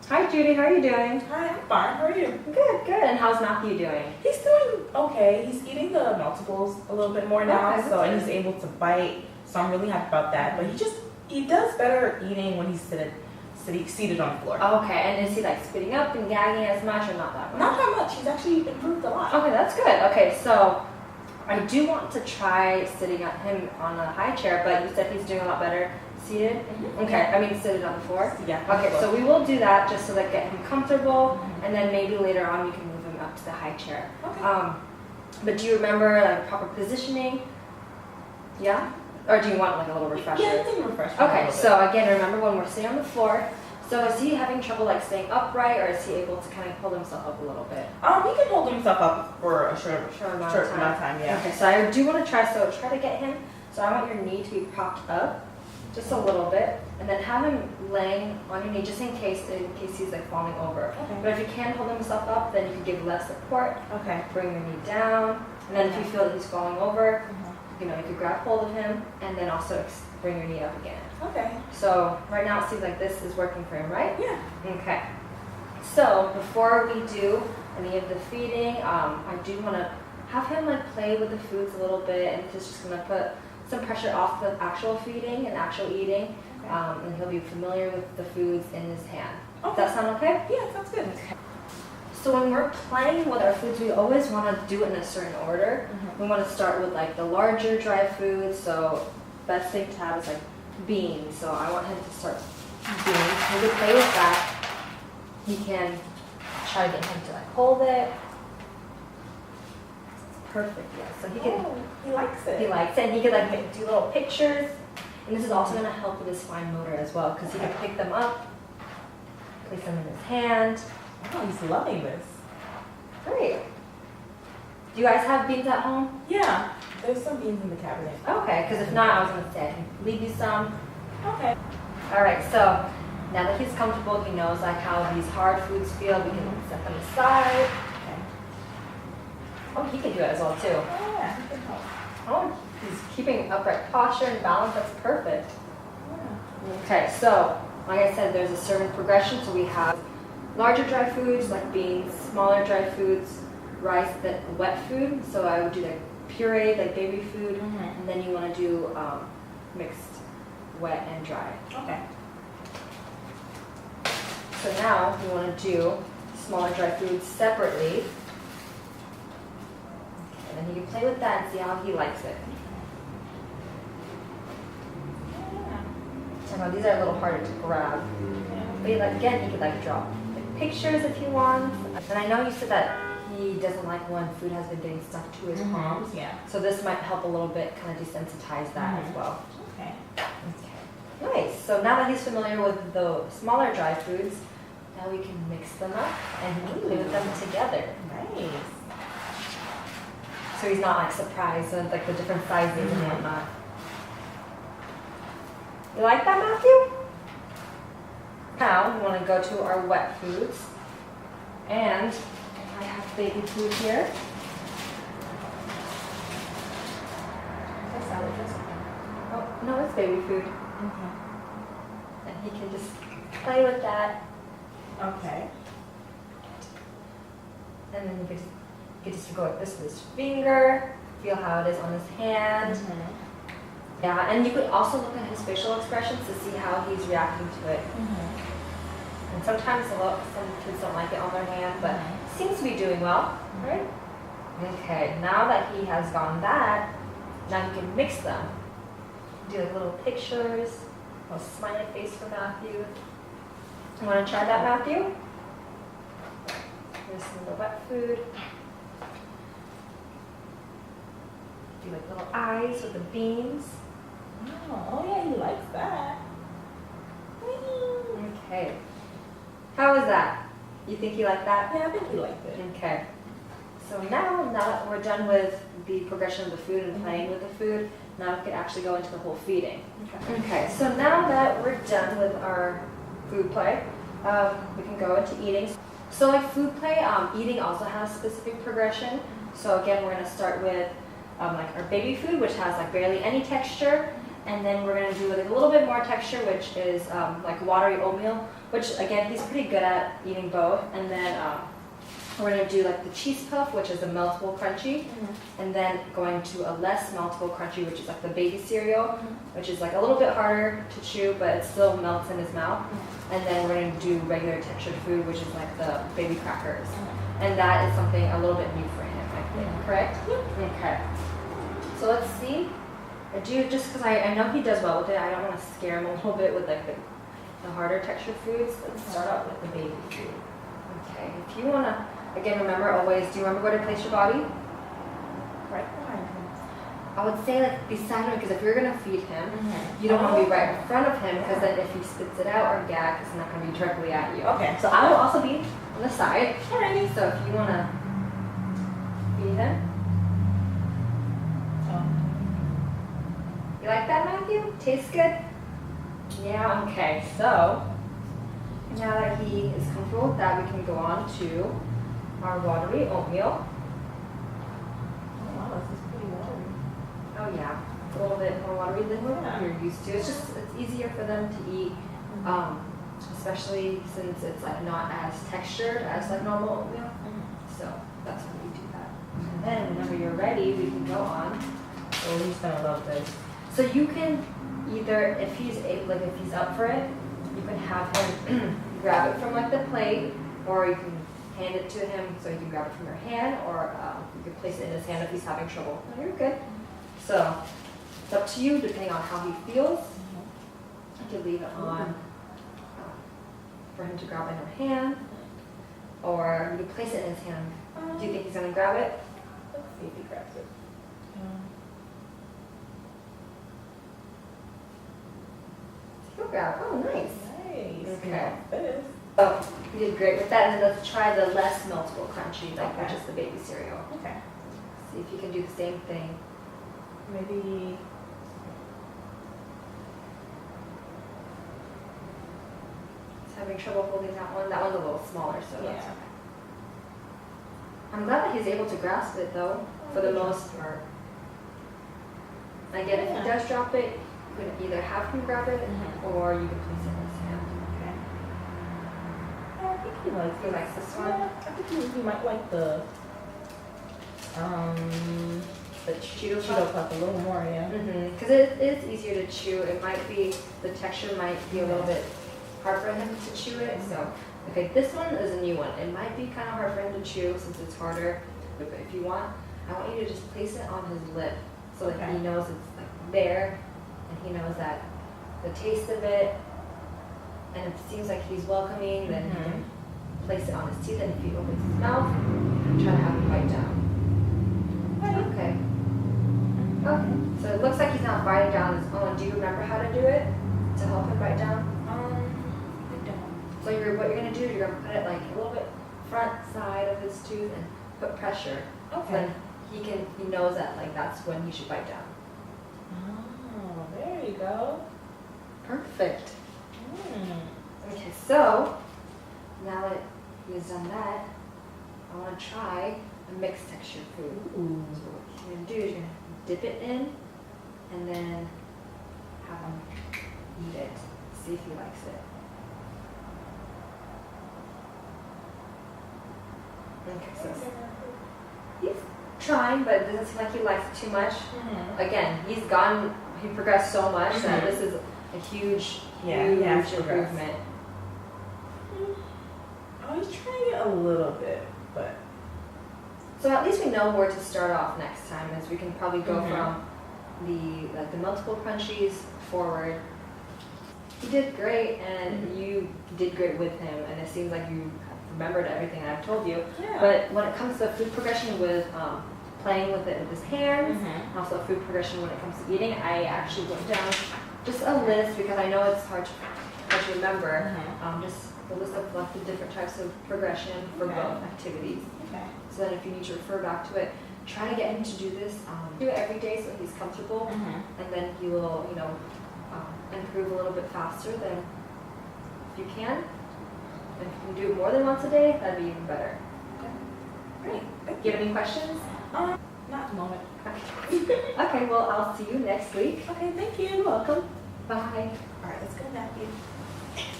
Hi Judy, how are you doing? Hi, I'm fine. How are you? Good, good. And how's Matthew doing? He's doing okay. He's eating the meltables a little bit more now, Okay, and he's able to bite. So I'm really happy about that. But he does better eating when he's seated on the floor. Okay, and is he like spitting up and gagging as much or not that much? Not that much. He's actually improved a lot. Okay, that's good. Okay, so I do want to try sitting him on a high chair, but you said he's doing a lot better seated? Mm-hmm. Okay, I mean seated on the floor? Yeah. Okay, so we will do that just to like get him comfortable, and then maybe later on we can move him up to the high chair. Okay. But do you remember like proper positioning? Yeah? Or do you want like a little refresher? Yeah, it's a refresher. Okay, so again, remember when we're sitting on the floor, so is he having trouble like staying upright, or is he able to kind of hold himself up a little bit? He can hold himself up for a short amount of time. Yeah. Okay, so I do want to try to get him, so I want your knee to be propped up, just a little bit, and then have him laying on your knee just in case he's like falling over. Okay. But if you can hold himself up, then you can give less support. Okay. Bring your knee down, and then if you feel that he's falling over, you could grab hold of him, and then also bring your knee up again. Okay. So right now it seems like this is working for him, right? Yeah. Okay. So before we do any of the feeding, I do want to have him like play with the foods a little bit, and it's just going to put some pressure off the actual feeding and actual eating, and he'll be familiar with the foods in his hand. Okay. Does that sound okay? Yeah, sounds good. So when we're playing with our foods, we always want to do it in a certain order. We want to start with like the larger dry foods. So best thing to have is like beans. So I want him to start beans. He can play with that. He can try to get him to like hold it. Perfect, yeah. So he can. Oh, he likes it. He likes it. And he can like do little pictures. And this is also going to help with his fine motor as well, because he can pick them up, place them in his hand. Oh, he's loving this. Great. Do you guys have beans at home? Yeah, there's some beans in the cabinet. Okay, because if not, I was going to say I can leave you some. Okay. All right, so now that he's comfortable, he knows like how these hard foods feel, we can set them aside. Okay. Oh, he can do it as well too. Oh, yeah, he can help. Oh, he's keeping upright posture and balance. That's perfect. Yeah. Okay, so like I said, there's a certain progression. So we have larger dry foods like beans, smaller dry foods, rice, that wet food. So I would do like pureed, like baby food, and then you want to do mixed wet and dry. Okay. So now you want to do smaller dry foods separately. And then you can play with that and see how he likes it. I know these are a little harder to grab. But again, he could like draw pictures if he wants. And I know you said that he doesn't like when food has been getting stuck to his palms. Yeah. So this might help a little bit kind of desensitize that as well. Okay. Okay. Nice. So now that he's familiar with the smaller dry foods, now we can mix them up and he can play with them together. Nice. So he's not like surprised with like the different sizes and whatnot. You like that, Matthew? Now we want to go to our wet foods, and I have baby food here. Salad dressing. Oh no, it's baby food, and he can just play with that, Okay. and then you can just go like this with his finger, feel how it is on his hand. Yeah, and you could also look at his facial expressions to see how he's reacting to it. And sometimes some kids don't like it on their hand, but he seems to be doing well, right? Okay, now that he has gone that, now you can mix them. Do like little pictures, a smiley face for Matthew. You want to try that, Matthew? Here's some of the wet food. Do like little eyes with the beans. Oh, yeah, he likes that. Okay. How was that? You think you like that? Yeah, I think he liked it. Okay. So now that we're done with the progression of the food and playing with the food, now we can actually go into the whole feeding. Okay, so now that we're done with our food play, we can go into eating. So like food play, eating also has specific progression. So again, we're going to start with like our baby food, which has like barely any texture. And then we're going to do like a little bit more texture, which is like watery oatmeal which again, he's pretty good at eating both. And then we're gonna do like the cheese puff, which is a meltable crunchy, and then going to a less meltable crunchy, which is like the baby cereal, which is like a little bit harder to chew, but it still melts in his mouth. And then we're gonna do regular textured food, which is like the baby crackers, and that is something a little bit new for him, I think. Correct? Okay. So let's see. I do, just because I know he does well with it, I don't want to scare him a little bit with like the harder textured foods. Let's start out with the baby food. Okay, if you want to, again, remember always, do you remember where to place your body? Right behind him. I would say like beside him, because if you're going to feed him, you don't want to be right in front of him, because then if he spits it out or gag, it's not going to be directly at you. Okay. So I will also be on the side. Alrighty. So if you want to feed him. You like that, Matthew? Tastes good? Yeah, okay. So, now that he is comfortable with that, we can go on to our watery oatmeal. Oh wow, this is pretty watery. Oh yeah, it's a little bit more watery than what you're used to. It's just, it's easier for them to eat, especially since it's like not as textured as like normal oatmeal. So, that's when we do that. And then whenever you're ready, we can go on. Oh, he's gonna love this. So you can either, if he's able, like if he's up for it, you can have him grab it from like the plate, or you can hand it to him so you can grab it from your hand, or you can place it in his hand if he's having trouble. No, you're good. So it's up to you depending on how he feels. You can leave it on for him to grab in your hand, or you can place it in his hand. Do you think he's gonna grab it? Let's see if he grabs it. He'll grab. Oh, nice. Nice. Okay. This. Oh, you did great with that. And then let's try the less meltable crunchy, like which is the baby cereal. Okay. See if you can do the same thing. Maybe. He's having trouble holding that one. That one's a little smaller, so that's Yeah. okay. I'm glad that he's able to grasp it though, for the most part. Again, if he does drop it, you can either have him grab it, or you can place it in his hand. Okay. I think he likes He likes this one? Yeah, I think he might like the Cheeto Cheeto puff a little more, yeah. Because it is easier to chew. It might be, the texture might be a little bit hard for him to chew it. So, okay, this one is a new one. It might be kind of hard for him to chew since it's harder. But if you want, I want you to just place it on his lip so that he knows it's like there, and he knows that the taste of it, and if it seems like he's welcoming, then you can place it on his teeth, and if he opens his mouth, try to have him bite down. Okay. Okay. So it looks like he's not biting down his own. Do you remember how to do it to help him bite down? I don't. So what you're gonna do, you're gonna put it like a little bit front side of his tooth and put pressure. Okay. Then he knows that like that's when he should bite down. Oh, there you go. Perfect. Okay, so now that he has done that, I want to try a mixed texture food. Ooh. So what you're gonna do is you're gonna dip it in, and then have him eat it. See if he likes it. Okay, so he's trying, but it doesn't seem like he likes it too much. Again, he progressed so much that this is a huge improvement. Oh, he's trying it a little bit, but. So at least we know where to start off next time, as we can probably go from the multiple crunchies forward. You did great, and you did great with him, and it seems like you remembered everything I've told you. Yeah. But when it comes to food progression with playing with it with his hands, and also food progression when it comes to eating, I actually wrote down just a list, because I know it's hard to remember, just a list of like the different types of progression for both activities. Okay. So that if you need to refer back to it, try to get him to do this, do it every day so he's comfortable, and then he will, improve a little bit faster than if you can. And if you can do it more than once a day, that'd be even better. Great. Do you have any questions? Not at the moment. Okay, well, I'll see you next week. Okay, thank you. You're welcome. Bye. All right, let's go, Matthew.